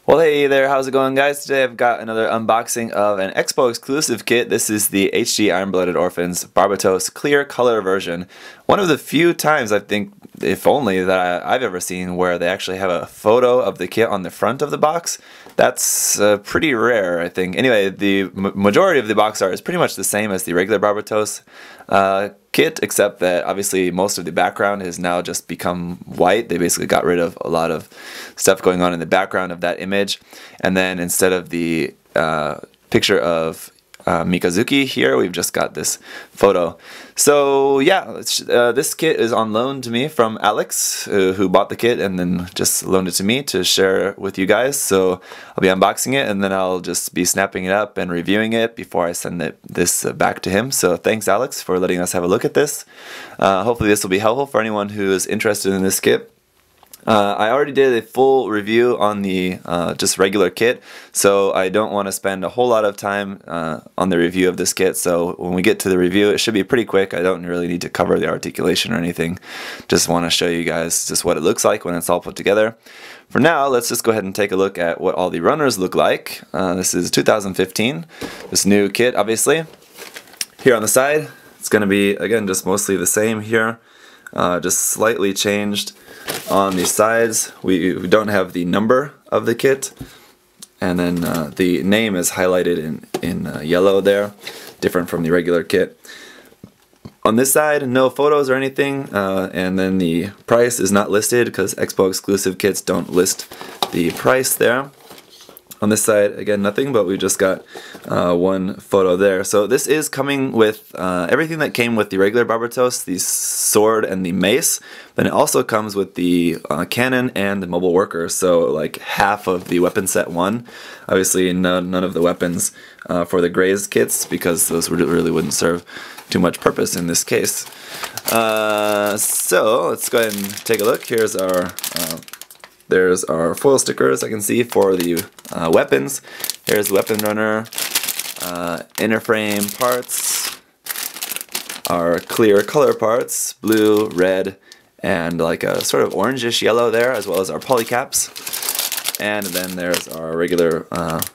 Well, hey there, how's it going, guys? Today I've got another unboxing of an Expo exclusive kit. This is the HG Iron Blooded Orphans Barbatos clear color version. One of the few times, I think, if only, that I've ever seen where they actually have a photo of the kit on the front of the box. That's pretty rare, I think. Anyway, the majority of the box art is pretty much the same as the regular Barbatos kit, except that obviously most of the background has now just become white. They basically got rid of a lot of stuff going on in the background of that image, and then instead of the picture of Mikazuki here, we've just got this photo. So yeah, this kit is on loan to me from Alex, who bought the kit and then just loaned it to me to share with you guys. So I'll be unboxing it and then I'll just be snapping it up and reviewing it before I send this back to him. So thanks, Alex, for letting us have a look at this. Hopefully this will be helpful for anyone who is interested in this kit. I already did a full review on the just regular kit, so I don't want to spend a whole lot of time on the review of this kit. So when we get to the review, it should be pretty quick. I don't really need to cover the articulation or anything. Just want to show you guys just what it looks like when it's all put together. For now, let's just go ahead and take a look at what all the runners look like. This is 2015, this new kit, obviously. Here on the side, it's going to be, again, just mostly the same here, just slightly changed. On the sides, we don't have the number of the kit, and then the name is highlighted in yellow there, different from the regular kit. On this side, no photos or anything, and then the price is not listed because Expo exclusive kits don't list the price there. On this side, again, nothing, but we just got one photo there. So this is coming with everything that came with the regular Barbatos, the sword and the mace, but it also comes with the cannon and the mobile worker, so like half of the weapon set one. Obviously none of the weapons for the Graze kits, because those really wouldn't serve too much purpose in this case. So let's go ahead and take a look. Here's our there's our foil stickers I can see for the weapons. Here's the weapon runner, inner frame parts, our clear color parts, blue, red, and like a sort of orangish yellow there, as well as our polycaps. And then there's our regular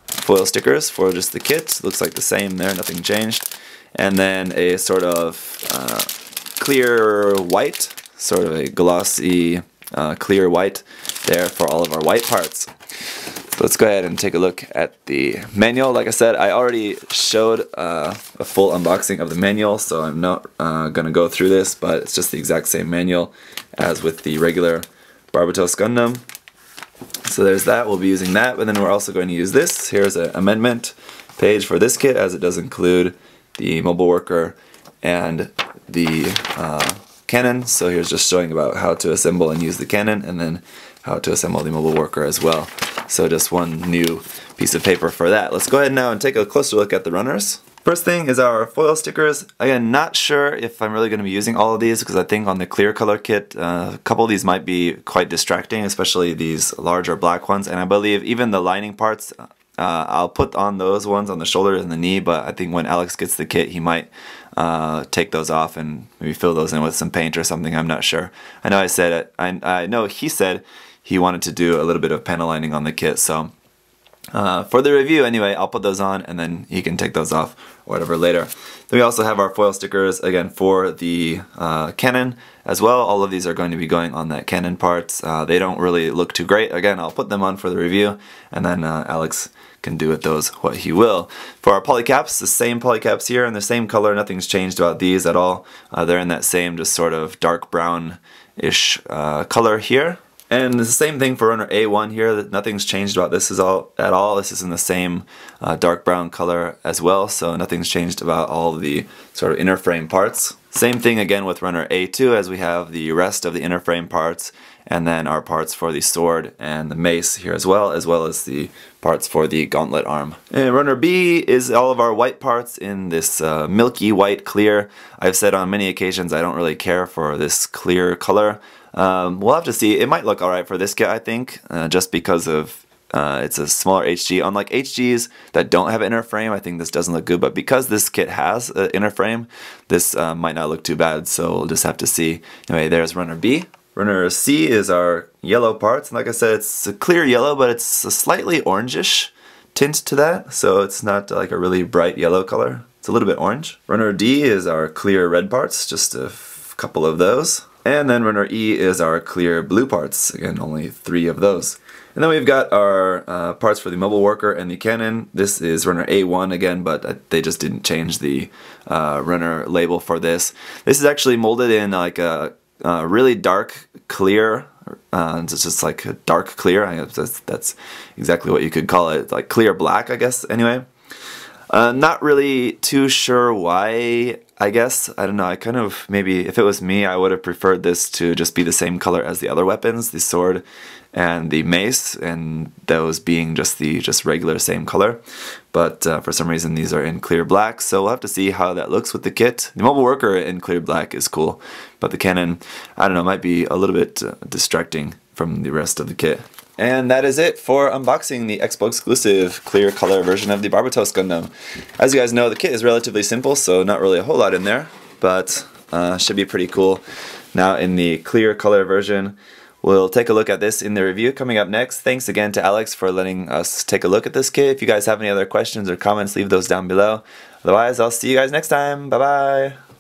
foil stickers for just the kit. Looks like the same there, nothing changed. And then a sort of clear white, sort of a glossy clear white there for all of our white parts. So let's go ahead and take a look at the manual. Like I said, I already showed a full unboxing of the manual, so I'm not going to go through this, but it's just the exact same manual as with the regular Barbatos Gundam. So there's that, we'll be using that, but then we're also going to use this. Here's an amendment page for this kit, as it does include the mobile worker and the cannon. So here's just showing about how to assemble and use the cannon, and then how to assemble the mobile worker as well. So just one new piece of paper for that. Let's go ahead now and take a closer look at the runners. First thing is our foil stickers. Again, not sure if I'm really going to be using all of these, because I think on the clear color kit, a couple of these might be quite distracting, especially these larger black ones. And I believe even the lining parts, I'll put on those ones on the shoulder and the knee, but I think when Alex gets the kit, he might take those off and maybe fill those in with some paint or something. I'm not sure. I know I said it. I know he said he wanted to do a little bit of panel lining on the kit, so for the review anyway, I'll put those on and then he can take those off or whatever later. Then we also have our foil stickers again for the cannon as well. All of these are going to be going on that cannon parts. They don't really look too great. Again, I'll put them on for the review, and then Alex can do with those what he will. For our polycaps, the same polycaps here in the same color. Nothing's changed about these at all. They're in that same just sort of dark brown-ish color here. And the same thing for runner A1 here. Nothing's changed about this at all. This is in the same dark brown color as well, so nothing's changed about all of the sort of inner frame parts. Same thing again with runner A2, as we have the rest of the inner frame parts, and then our parts for the sword and the mace here as well as the parts for the gauntlet arm. And runner B is all of our white parts in this milky white clear. I've said on many occasions I don't really care for this clear color. We'll have to see. It might look alright for this kit, I think, just because of it's a smaller HG. Unlike HGs that don't have an inner frame, I think this doesn't look good, but because this kit has an inner frame, this might not look too bad, so we'll just have to see. Anyway, there's runner B. Runner C is our yellow parts, and like I said, it's a clear yellow, but it's a slightly orangish tint to that, so it's not like a really bright yellow color. It's a little bit orange. Runner D is our clear red parts, just a couple of those. And then runner E is our clear blue parts, again only 3 of those. And then we've got our parts for the mobile worker and the Canon. This is runner A1 again, but they just didn't change the runner label for this. This is actually molded in like a really dark clear. It's just like a dark clear. I guess that's exactly what you could call it, like clear black, I guess. Anyway, not really too sure why. I guess, I don't know, I kind of, maybe if it was me, I would have preferred this to just be the same color as the other weapons, the sword and the mace, and those being just the regular same color. But for some reason these are in clear black, so we'll have to see how that looks with the kit. The mobile worker in clear black is cool, but the Canon, I don't know, might be a little bit distracting from the rest of the kit. And that is it for unboxing the Expo exclusive clear color version of the Barbatos Gundam. As you guys know, the kit is relatively simple, so not really a whole lot in there, but should be pretty cool. Now in the clear color version, we'll take a look at this in the review coming up next. Thanks again to Alex for letting us take a look at this kit. If you guys have any other questions or comments, leave those down below. Otherwise, I'll see you guys next time. Bye bye!